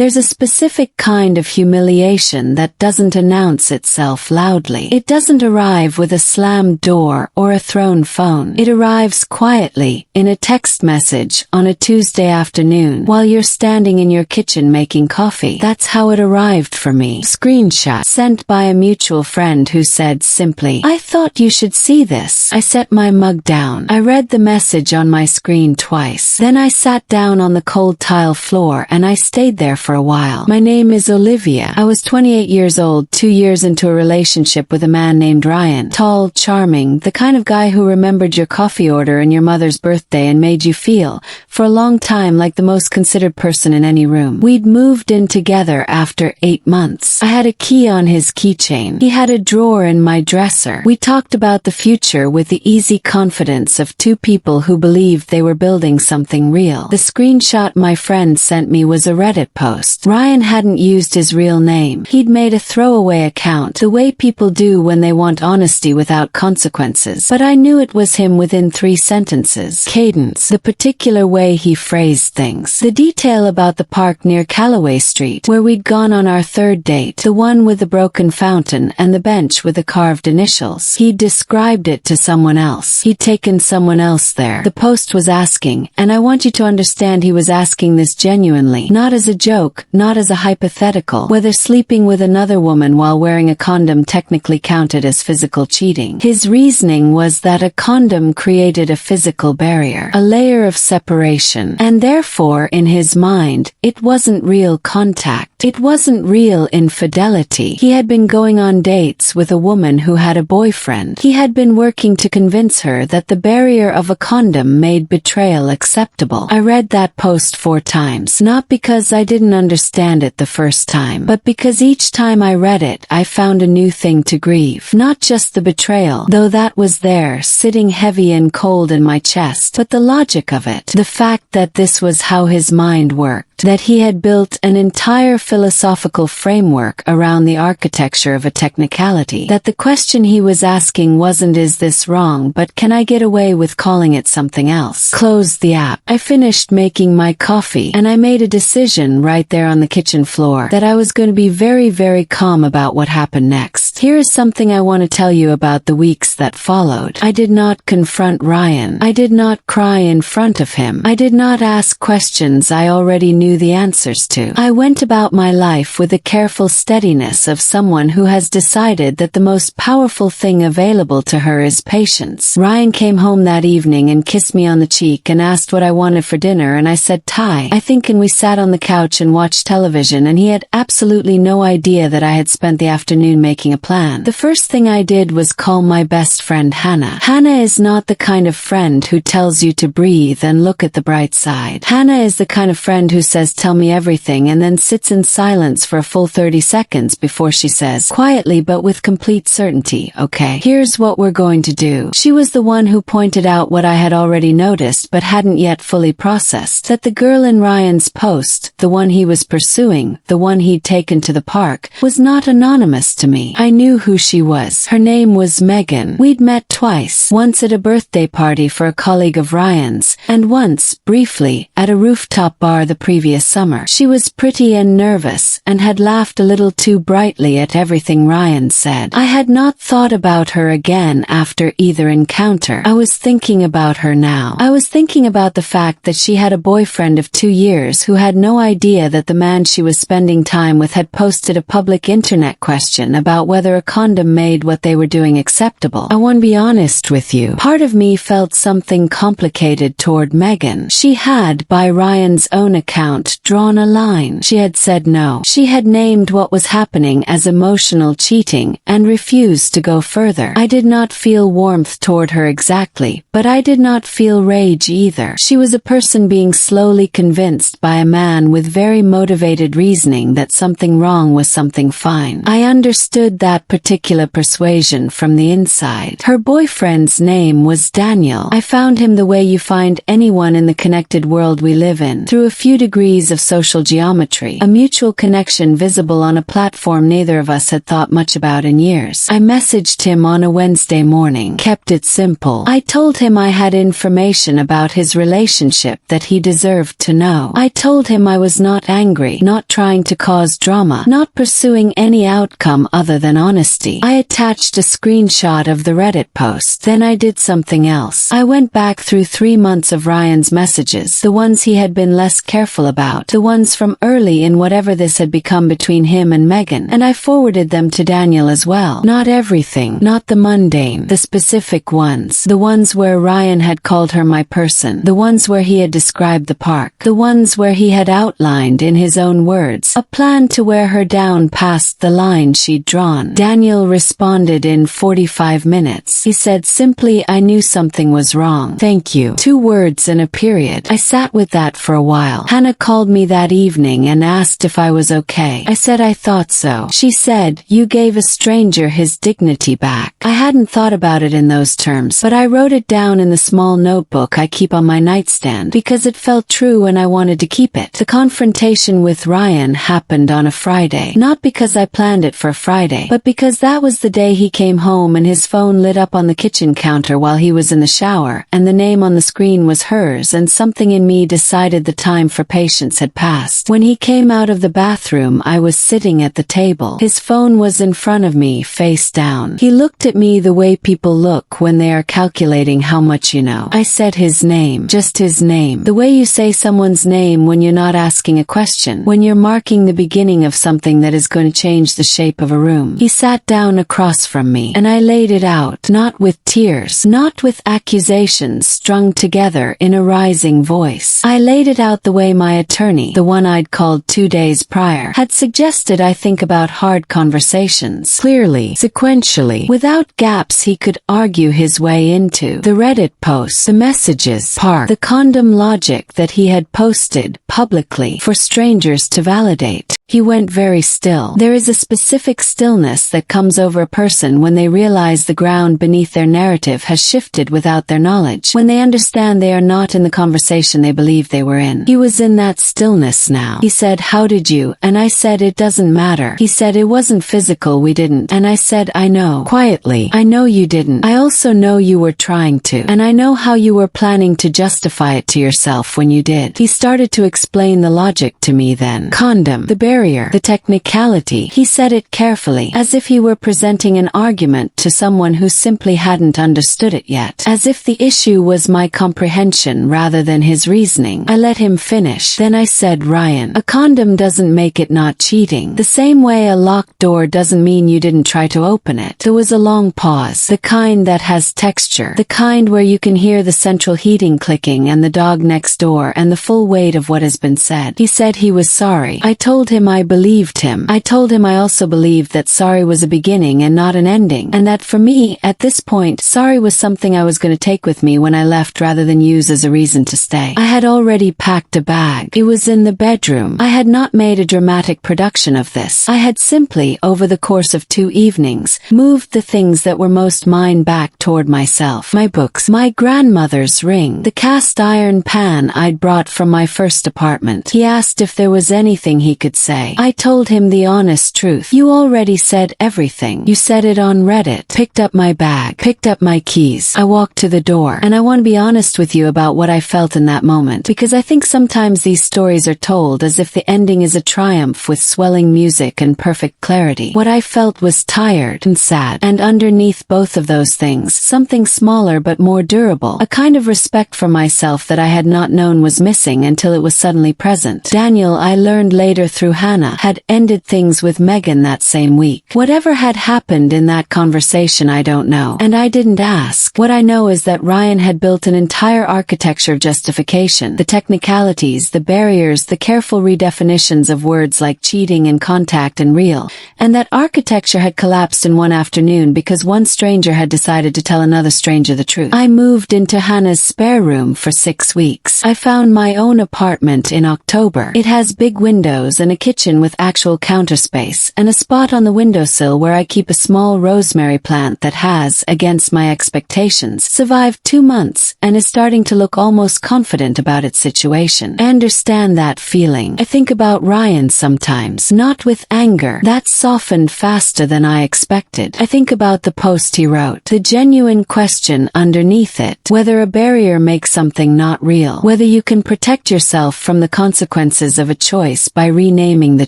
There's a specific kind of humiliation that doesn't announce itself loudly. It doesn't arrive with a slammed door or a thrown phone. It arrives quietly, in a text message, on a Tuesday afternoon, while you're standing in your kitchen making coffee. That's how it arrived for me. Screenshot sent by a mutual friend who said simply, "I thought you should see this." I set my mug down. I read the message on my screen twice. Then I sat down on the cold tile floor and I stayed there for a while. My name is Olivia. I was 28 years old, 2 years into a relationship with a man named Ryan. Tall, charming, the kind of guy who remembered your coffee order and your mother's birthday and made you feel, for a long time, like the most considered person in any room. We'd moved in together after 8 months. I had a key on his keychain. He had a drawer in my dresser. We talked about the future with the easy confidence of two people who believed they were building something real. The screenshot my friend sent me was a Reddit post. Ryan hadn't used his real name. He'd made a throwaway account, the way people do when they want honesty without consequences. But I knew it was him within 3 sentences. Cadence, the particular way he phrased things. The detail about the park near Callaway Street, where we'd gone on our 3rd date, the one with the broken fountain and the bench with the carved initials. He'd described it to someone else. He'd taken someone else there. The post was asking, and I want you to understand he was asking this genuinely, not as a joke, not as a hypothetical, whether sleeping with another woman while wearing a condom technically counted as physical cheating. His reasoning was that a condom created a physical barrier, a layer of separation, and therefore, in his mind, it wasn't real contact. It wasn't real infidelity. He had been going on dates with a woman who had a boyfriend. He had been working to convince her that the barrier of a condom made betrayal acceptable. I read that post 4 times, not because I didn't understand it the first time, but because each time I read it, I found a new thing to grieve. Not just the betrayal, though that was there, sitting heavy and cold in my chest, but the logic of it. The fact that this was how his mind worked. That he had built an entire philosophical framework around the architecture of a technicality. That the question he was asking wasn't "is this wrong?" but "can I get away with calling it something else?" Closed the app. I finished making my coffee, and I made a decision right there on the kitchen floor that I was going to be very, very calm about what happened next. Here is something I want to tell you about the weeks that followed. I did not confront Ryan. I did not cry in front of him. I did not ask questions I already knew the answers to. I went about my life with the careful steadiness of someone who has decided that the most powerful thing available to her is patience. Ryan came home that evening and kissed me on the cheek and asked what I wanted for dinner, and I said Thai, I think, and we sat on the couch and watched television, and he had absolutely no idea that I had spent the afternoon making a plan. The first thing I did was call my best friend Hannah. Hannah is not the kind of friend who tells you to breathe and look at the bright side. Hannah is the kind of friend who says tell me everything and then sits in silence for a full 30 seconds before she says, quietly but with complete certainty, okay, here's what we're going to do. She was the one who pointed out what I had already noticed but hadn't yet fully processed, that the girl in Ryan's post, the one he was pursuing, the one he'd taken to the park, was not anonymous to me. I knew who she was. Her name was Megan. We'd met twice, once at a birthday party for a colleague of Ryan's, and once, briefly, at a rooftop bar the previous summer. She was pretty and nervous, and had laughed a little too brightly at everything Ryan said. I had not thought about her again after either encounter. I was thinking about her now. I was thinking about the fact that she had a boyfriend of 2 years who had no idea that the man she was spending time with had posted a public internet question about whether a condom made what they were doing acceptable. I want to be honest with you. Part of me felt something complicated toward Megan. She had, by Ryan's own account, drawn a line. She had said no. She had named what was happening as emotional cheating and refused to go further. I did not feel warmth toward her exactly, but I did not feel rage either. She was a person being slowly convinced by a man with very motivated reasoning that something wrong was something fine. I understood that that particular persuasion from the inside. Her boyfriend's name was Daniel. I found him the way you find anyone in the connected world we live in, through a few degrees of social geometry, a mutual connection visible on a platform neither of us had thought much about in years. I messaged him on a Wednesday morning, kept it simple. I told him I had information about his relationship that he deserved to know. I told him I was not angry, not trying to cause drama, not pursuing any outcome other than honesty. I attached a screenshot of the Reddit post. Then I did something else. I went back through 3 months of Ryan's messages, the ones he had been less careful about, the ones from early in whatever this had become between him and Megan, and I forwarded them to Daniel as well. Not everything, not the mundane, the specific ones, the ones where Ryan had called her my person, the ones where he had described the park, the ones where he had outlined in his own words a plan to wear her down past the line she'd drawn. Daniel responded in 45 minutes. He said simply, "I knew something was wrong. Thank you." 2 words and a period. I sat with that for a while. Hannah called me that evening and asked if I was okay. I said I thought so. She said, "You gave a stranger his dignity back." I hadn't thought about it in those terms, but I wrote it down in the small notebook I keep on my nightstand because it felt true and I wanted to keep it. The confrontation with Ryan happened on a Friday. Not because I planned it for a Friday, but because that was the day he came home and his phone lit up on the kitchen counter while he was in the shower, and the name on the screen was hers, and something in me decided the time for patience had passed. When he came out of the bathroom, I was sitting at the table. His phone was in front of me, face down. He looked at me the way people look when they are calculating how much you know. I said his name, just his name. The way you say someone's name when you're not asking a question, when you're marking the beginning of something that is going to change the shape of a room. He sat down across from me, and I laid it out, not with tears, not with accusations strung together in a rising voice. I laid it out the way my attorney, the one I'd called 2 days prior, had suggested I think about hard conversations, clearly, sequentially, without gaps he could argue his way into. The Reddit posts, the messages, park, the condom logic that he had posted publicly for strangers to validate. He went very still. There is a specific stillness that comes over a person when they realize the ground beneath their narrative has shifted without their knowledge, when they understand they are not in the conversation they believed they were in. He was in that stillness now. He said, "How did you?" And I said, "It doesn't matter." He said, "It wasn't physical, we didn't." And I said, "I know." Quietly, "I know you didn't. I also know you were trying to. And I know how you were planning to justify it to yourself when you did." He started to explain the logic to me then. Condom, the barrier, the technicality. He said it carefully, as if he were presenting an argument to someone who simply hadn't understood it yet. As if the issue was my comprehension rather than his reasoning. I let him finish. Then I said, "Ryan, a condom doesn't make it not cheating. The same way a locked door doesn't mean you didn't try to open it." There was a long pause. The kind that has texture. The kind where you can hear the central heating clicking and the dog next door and the full weight of what has been said. He said he was sorry. I told him I believed him. I told him I also believed that sorry was a beginning and not an ending, and that for me, at this point, sorry was something I was going to take with me when I left rather than use as a reason to stay. I had already packed a bag. It was in the bedroom. I had not made a dramatic production of this. I had simply, over the course of 2 evenings, moved the things that were most mine back toward myself. My books, my grandmother's ring, the cast iron pan I'd brought from my first apartment. He asked if there was anything he could say. I told him the honest truth. "You already said everything. You said it on Reddit." Picked up my bag, picked up my keys. I walked to the door, and I want to be honest with you about what I felt in that moment, because I think sometimes these stories are told as if the ending is a triumph with swelling music and perfect clarity. What I felt was tired and sad, and underneath both of those things, something smaller but more durable, a kind of respect for myself that I had not known was missing until it was suddenly present. Daniel, I learned later through Hannah, had ended things with Megan that same week. Whatever had happened in that conversation I don't know, and I didn't ask. What I know is that Ryan had built an entire architecture of justification, the technicalities, the barriers, the careful redefinitions of words like cheating and contact and real, and that architecture had collapsed in one afternoon because one stranger had decided to tell another stranger the truth. I moved into Hannah's spare room for 6 weeks. I found my own apartment in October. It has big windows and a kitchen kitchen with actual counter space, and a spot on the windowsill where I keep a small rosemary plant that has, against my expectations, survived 2 months, and is starting to look almost confident about its situation. I understand that feeling. I think about Ryan sometimes, not with anger. That softened faster than I expected. I think about the post he wrote, the genuine question underneath it, whether a barrier makes something not real, whether you can protect yourself from the consequences of a choice by renaming the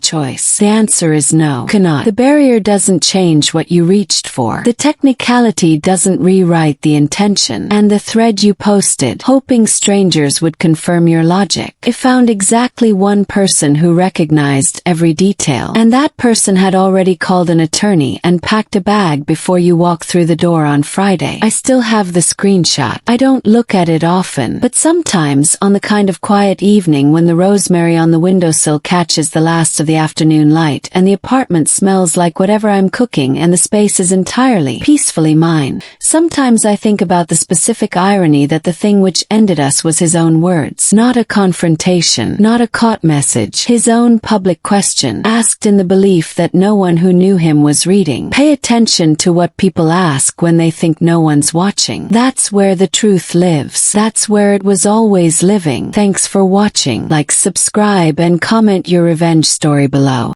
choice. The answer is no, cannot. The barrier doesn't change what you reached for. The technicality doesn't rewrite the intention. And the thread you posted, hoping strangers would confirm your logic. It found exactly one person who recognized every detail, and that person had already called an attorney and packed a bag before you walked through the door on Friday. I still have the screenshot. I don't look at it often, but sometimes, on the kind of quiet evening when the rosemary on the windowsill catches the last of the afternoon light and the apartment smells like whatever I'm cooking and the space is entirely, peacefully mine, sometimes I think about the specific irony that the thing which ended us was his own words. Not a confrontation, not a caught message, his own public question, asked in the belief that no one who knew him was reading. Pay attention to what people ask when they think no one's watching. That's where the truth lives. That's where it was always living. Thanks for watching. Like, subscribe, and comment your revenge story below.